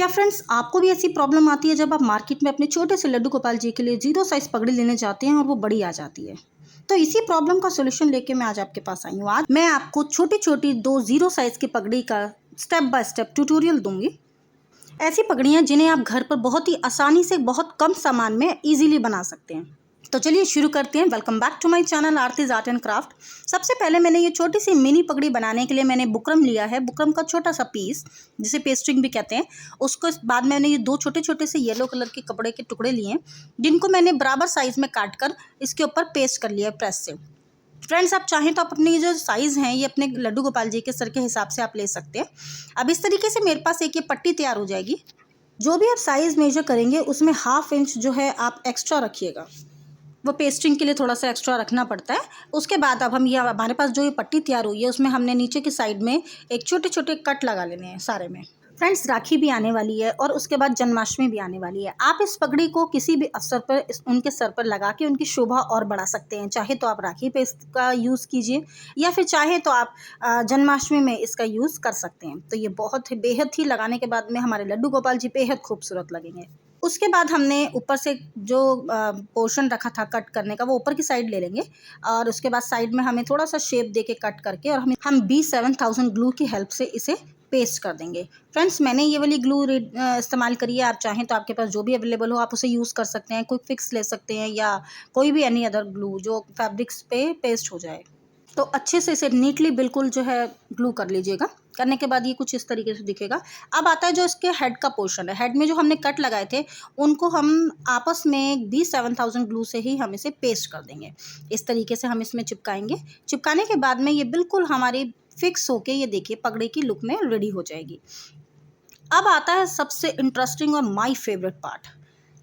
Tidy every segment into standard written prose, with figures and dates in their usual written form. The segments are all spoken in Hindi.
क्या फ्रेंड्स आपको भी ऐसी प्रॉब्लम आती है जब आप मार्केट में अपने छोटे से लड्डू गोपाल जी के लिए जीरो साइज़ पगड़ी लेने जाते हैं और वो बड़ी आ जाती है। तो इसी प्रॉब्लम का सोल्यूशन लेके मैं आज आपके पास आई हूँ। आज मैं आपको छोटी छोटी दो जीरो साइज़ की पगड़ी का स्टेप बाय स्टेप ट्यूटोरियल दूंगी। ऐसी पगड़ियाँ जिन्हें आप घर पर बहुत ही आसानी से बहुत कम सामान में ईजिली बना सकते हैं। तो चलिए शुरू करते हैं। Welcome back to my channel Aarti's art and craft. सबसे पहले मैंने ये छोटी सी मिनी पगड़ी बनाने के लिए मैंने बुकरम लिया है। बुकरम का छोटा सा पीस जिसे पेस्ट्रिंग भी कहते हैं, उसको बाद मैंने ये दो छोटे छोटे से येलो कलर के कपड़े के टुकड़े लिए जिनको मैंने बराबर साइज़ में काट कर इसके ऊपर पेस्ट कर लिया है प्रेस से। फ्रेंड्स आप चाहें तो आप अपने जो साइज़ हैं ये अपने लड्डू गोपाल जी के सर के हिसाब से आप ले सकते हैं। अब इस तरीके से मेरे पास एक ये पट्टी तैयार हो जाएगी। जो भी आप साइज़ मेजर करेंगे उसमें 1/2 इंच जो है आप एक्स्ट्रा रखिएगा, वो पेस्टिंग के लिए थोड़ा सा एक्स्ट्रा रखना पड़ता है। उसके बाद अब हम ये हमारे पास जो ये पट्टी तैयार हुई है उसमें हमने नीचे की साइड में एक छोटे छोटे कट लगा लेने हैं सारे में। फ्रेंड्स राखी भी आने वाली है और उसके बाद जन्माष्टमी भी आने वाली है। आप इस पगड़ी को किसी भी अवसर पर उनके सर पर लगा के उनकी शोभा और बढ़ा सकते हैं। चाहे तो आप राखी पे इसका यूज़ कीजिए या फिर चाहे तो आप जन्माष्टमी में इसका यूज़ कर सकते हैं। तो ये बहुत ही बेहद ही लगाने के बाद में हमारे लड्डू गोपाल जी बेहद खूबसूरत लगेंगे। उसके बाद हमने ऊपर से जो पोर्शन रखा था कट करने का वो ऊपर की साइड ले लेंगे और उसके बाद साइड में हमें थोड़ा सा शेप दे के कट करके और हम B7000 ग्लू की हेल्प से इसे पेस्ट कर देंगे। फ्रेंड्स मैंने ये वाली ग्लू इस्तेमाल करी है। आप चाहें तो आपके पास जो भी अवेलेबल हो आप उसे यूज़ कर सकते हैं। क्विक फिक्स ले सकते हैं या कोई भी एनी अदर ग्लू जो फैब्रिक्स पे पेस्ट हो जाए। तो अच्छे से इसे नीटली बिल्कुल जो है ग्लू कर लीजिएगा। करने के बाद ये कुछ इस तरीके से दिखेगा। अब आता है जो इसके हेड का पोर्शन है। हेड में जो हमने कट लगाए थे उनको हम आपस में B7000 ग्लू से ही हम इसे पेस्ट कर देंगे। इस तरीके से हम इसमें चिपकाएंगे। चिपकाने के बाद में ये बिल्कुल हमारी फिक्स होके ये देखिए पगड़ी की लुक में रेडी हो जाएगी। अब आता है सबसे इंटरेस्टिंग और my favourite part,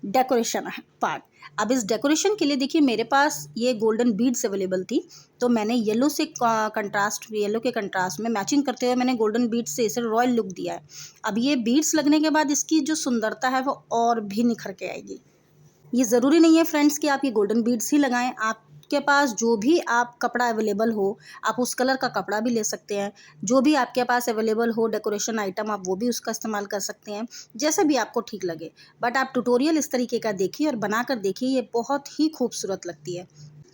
decoration part. अब इस डेकोरेशन के लिए देखिए मेरे पास ये गोल्डन बीड्स अवेलेबल थी, तो मैंने येलो से येलो के कंट्रास्ट में मैचिंग करते हुए मैंने गोल्डन बीड्स से इसे रॉयल लुक दिया है। अब ये बीड्स लगने के बाद इसकी जो सुंदरता है वो और भी निखर के आएगी। ये ज़रूरी नहीं है फ्रेंड्स कि आप ये गोल्डन बीड्स ही लगाएं। आपके पास जो भी आप कपड़ा अवेलेबल हो आप उस कलर का कपड़ा भी ले सकते हैं। जो भी आपके पास अवेलेबल हो डेकोरेशन आइटम आप वो भी उसका इस्तेमाल कर सकते हैं, जैसे भी आपको ठीक लगे। बट आप ट्यूटोरियल इस तरीके का देखिए और बना कर देखिए, ये बहुत ही खूबसूरत लगती है।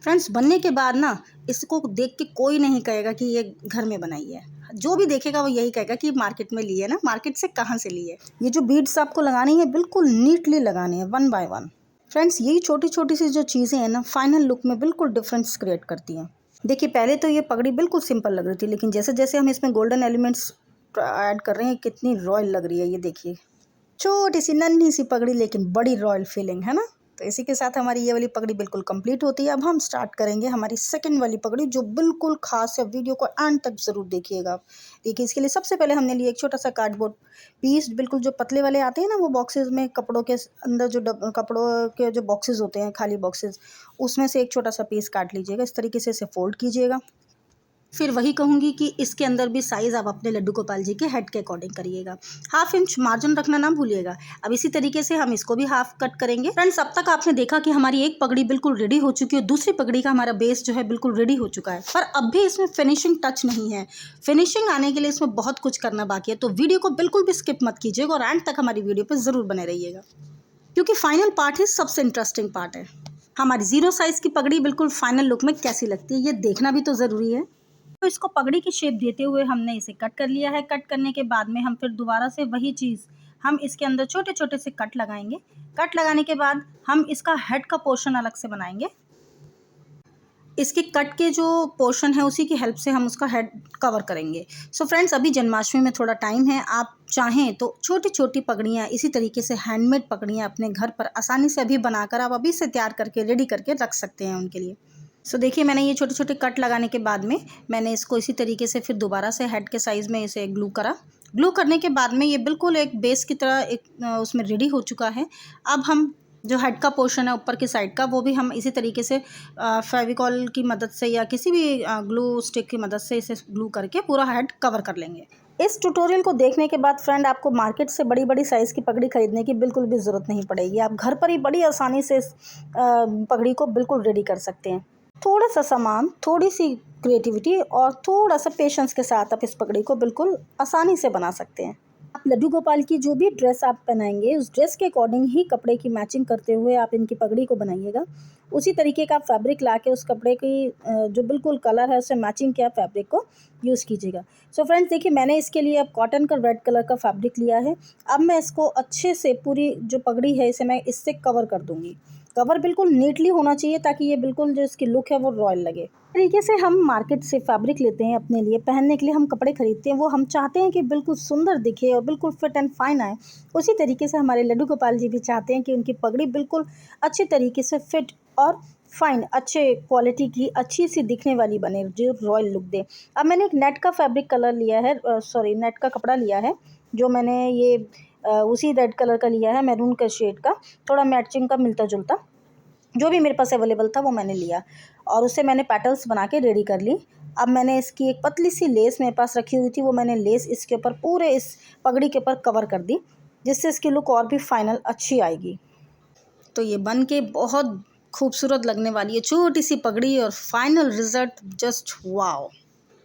फ्रेंड्स बनने के बाद ना इसको देख के कोई नहीं कहेगा कि ये घर में बनाई है। जो भी देखेगा वो यही कहेगा कि मार्केट में ली है ना, मार्केट से कहाँ से ली है। ये जो बीड्स आपको लगानी है बिल्कुल नीटली लगानी है, 1 बाय 1। फ्रेंड्स यही छोटी छोटी सी जो चीज़ें हैं ना फाइनल लुक में बिल्कुल डिफरेंस क्रिएट करती हैं। देखिए पहले तो ये पगड़ी बिल्कुल सिंपल लग रही थी, लेकिन जैसे जैसे हम इसमें गोल्डन एलिमेंट्स ऐड कर रहे हैं कितनी रॉयल लग रही है। ये देखिए छोटी सी नन्ही सी पगड़ी लेकिन बड़ी रॉयल फीलिंग है ना। तो इसी के साथ हमारी ये वाली पगड़ी बिल्कुल कंप्लीट होती है। अब हम स्टार्ट करेंगे हमारी सेकंड वाली पगड़ी जो बिल्कुल खास है। वीडियो को एंड तक ज़रूर देखिएगा। देखिए इसके लिए सबसे पहले हमने लिए एक छोटा सा कार्डबोर्ड पीस, बिल्कुल जो पतले वाले आते हैं ना वो बॉक्सेस में, कपड़ों के अंदर जो कपड़ों के जो बॉक्सेस होते हैं खाली बॉक्सेस, उसमें से एक छोटा सा पीस काट लीजिएगा। इस तरीके से इसे फोल्ड कीजिएगा। फिर वही कहूँगी कि इसके अंदर भी साइज़ आप अपने लड्डू गोपाल जी के हेड के अकॉर्डिंग करिएगा। 1/2 इंच मार्जिन रखना ना भूलिएगा। अब इसी तरीके से हम इसको भी हाफ कट करेंगे। फ्रेंड्स अब तक आपने देखा कि हमारी एक पगड़ी बिल्कुल रेडी हो चुकी है, दूसरी पगड़ी का हमारा बेस जो है बिल्कुल रेडी हो चुका है, पर अब भी इसमें फिनिशिंग टच नहीं है। फिनिशिंग आने के लिए इसमें बहुत कुछ करना बाकी है। तो वीडियो को बिल्कुल भी स्किप मत कीजिएगा और एंड तक हमारी वीडियो पर ज़रूर बने रहिएगा, क्योंकि फाइनल पार्ट ही सबसे इंटरेस्टिंग पार्ट है। हमारी जीरो साइज़ की पगड़ी बिल्कुल फाइनल लुक में कैसी लगती है ये देखना भी तो ज़रूरी है। तो इसको पगड़ी की शेप देते हुए हमने इसे कट कर लिया है। कट करने के बाद में हम फिर दोबारा से वही चीज़ हम इसके अंदर छोटे छोटे से कट लगाएंगे। कट लगाने के बाद हम इसका हेड का पोर्शन अलग से बनाएंगे। इसके कट के जो पोर्शन है उसी की हेल्प से हम उसका हेड कवर करेंगे। सो फ्रेंड्स अभी जन्माष्टमी में थोड़ा टाइम है। आप चाहें तो छोटी छोटी पगड़ियाँ इसी तरीके से हैंडमेड पगड़ियाँ अपने घर पर आसानी से अभी बनाकर आप अभी से तैयार करके रेडी करके रख सकते हैं उनके लिए। सो देखिए मैंने ये छोटे छोटे कट लगाने के बाद में मैंने इसको इसी तरीके से फिर दोबारा से हेड के साइज़ में इसे ग्लू करा। ग्लू करने के बाद में ये बिल्कुल एक बेस की तरह एक उसमें रेडी हो चुका है। अब हम जो हेड का पोर्शन है ऊपर की साइड का वो भी हम इसी तरीके से फेविकॉल की मदद से या किसी भी ग्लू स्टिक की मदद से इसे ग्लू करके पूरा हेड कवर कर लेंगे। इस ट्यूटोरियल को देखने के बाद फ्रेंड आपको मार्केट से बड़ी बड़ी साइज़ की पगड़ी खरीदने की बिल्कुल भी ज़रूरत नहीं पड़ेगी। आप घर पर ही बड़ी आसानी से इस पगड़ी को बिल्कुल रेडी कर सकते हैं। थोड़ा सा सामान, थोड़ी सी क्रिएटिविटी और थोड़ा सा पेशेंस के साथ आप इस पगड़ी को बिल्कुल आसानी से बना सकते हैं। आप लड्डू गोपाल की जो भी ड्रेस आप पहनाएंगे उस ड्रेस के अकॉर्डिंग ही कपड़े की मैचिंग करते हुए आप इनकी पगड़ी को बनाइएगा। उसी तरीके का आप फैब्रिक लाके उस कपड़े की जो बिल्कुल कलर है उससे मैचिंग किया फैब्रिक को यूज़ कीजिएगा। सो फ्रेंड्स देखिए, मैंने इसके लिए अब कॉटन का रेड कलर का फैब्रिक लिया है। अब मैं इसको अच्छे से पूरी जो पगड़ी है इसे मैं इससे कवर कर दूँगी। कवर बिल्कुल नीटली होना चाहिए ताकि ये बिल्कुल जो इसकी लुक है वो रॉयल लगे। तरीके से हम मार्केट से फैब्रिक लेते हैं अपने लिए पहनने के लिए, हम कपड़े खरीदते हैं, वो हम चाहते हैं कि बिल्कुल सुंदर दिखे और बिल्कुल फिट एंड फाइन आए। उसी तरीके से हमारे लड्डू गोपाल जी भी चाहते हैं कि उनकी पगड़ी बिल्कुल अच्छे तरीके से फिट और फाइन, अच्छे क्वालिटी की, अच्छी सी दिखने वाली बने, जो रॉयल लुक दे। अब मैंने एक नेट का फैब्रिक कलर लिया है, नेट का कपड़ा लिया है, जो मैंने ये उसी रेड कलर का लिया है, मैरून का शेड का, थोड़ा मैचिंग का मिलता जुलता, जो भी मेरे पास अवेलेबल था वो मैंने लिया और उससे मैंने पेटल्स बना के रेडी कर ली। अब मैंने इसकी एक पतली सी लेस मेरे पास रखी हुई थी, वो मैंने लेस इसके ऊपर पूरे इस पगड़ी के ऊपर कवर कर दी, जिससे इसकी लुक और भी फाइनल अच्छी आएगी। तो ये बन के बहुत खूबसूरत लगने वाली है छोटी सी पगड़ी और फाइनल रिजल्ट जस्ट वाओ।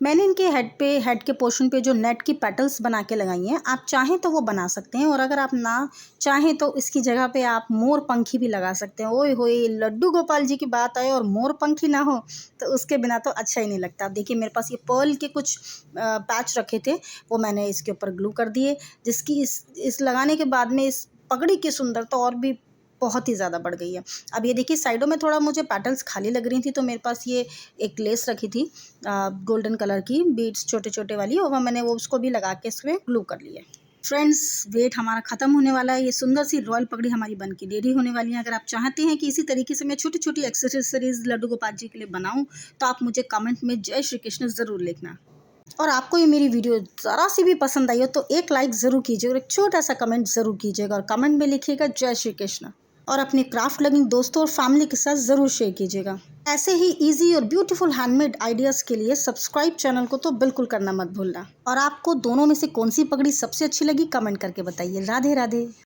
मैंने इनके हेड के पोर्शन पे जो नेट की पेटल्स बना के लगाई हैं, आप चाहें तो वो बना सकते हैं और अगर आप ना चाहें तो इसकी जगह पे आप मोर पंखी भी लगा सकते हैं। ओए होए, लड्डू गोपाल जी की बात आए और मोर पंखी ना हो तो उसके बिना तो अच्छा ही नहीं लगता। अब देखिए, मेरे पास ये पर्ल के कुछ पैच रखे थे, वो मैंने इसके ऊपर ग्लू कर दिए, जिसकी इस लगाने के बाद में इस पगड़ी की सुंदरता और भी बहुत ही ज़्यादा बढ़ गई है। अब ये देखिए, साइडों में थोड़ा मुझे पैटर्न्स खाली लग रही थी, तो मेरे पास ये एक लेस रखी थी गोल्डन कलर की बीड्स छोटे छोटे वाली, और मैंने वो उसको भी लगा के इसमें ग्लू कर लिया। फ्रेंड्स, वेट हमारा ख़त्म होने वाला है। ये सुंदर सी रॉयल पगड़ी हमारी बन के रेडी होने वाली है। अगर आप चाहते हैं कि इसी तरीके से मैं छोटी छोटी एक्सेसरीज लड्डू गोपाल जी के लिए बनाऊं, तो आप मुझे कमेंट में जय श्री कृष्ण ज़रूर लिखना। और आपको ये मेरी वीडियो ज़रा सी भी पसंद आई हो तो एक लाइक ज़रूर कीजिए और एक छोटा सा कमेंट ज़रूर कीजिएगा, और कमेंट में लिखिएगा जय श्री कृष्ण, और अपने क्राफ्ट लविंग दोस्तों और फैमिली के साथ ज़रूर शेयर कीजिएगा। ऐसे ही इजी और ब्यूटीफुल हैंडमेड आइडियाज़ के लिए सब्सक्राइब चैनल को तो बिल्कुल करना मत भूलना। और आपको दोनों में से कौन सी पगड़ी सबसे अच्छी लगी कमेंट करके बताइए। राधे राधे।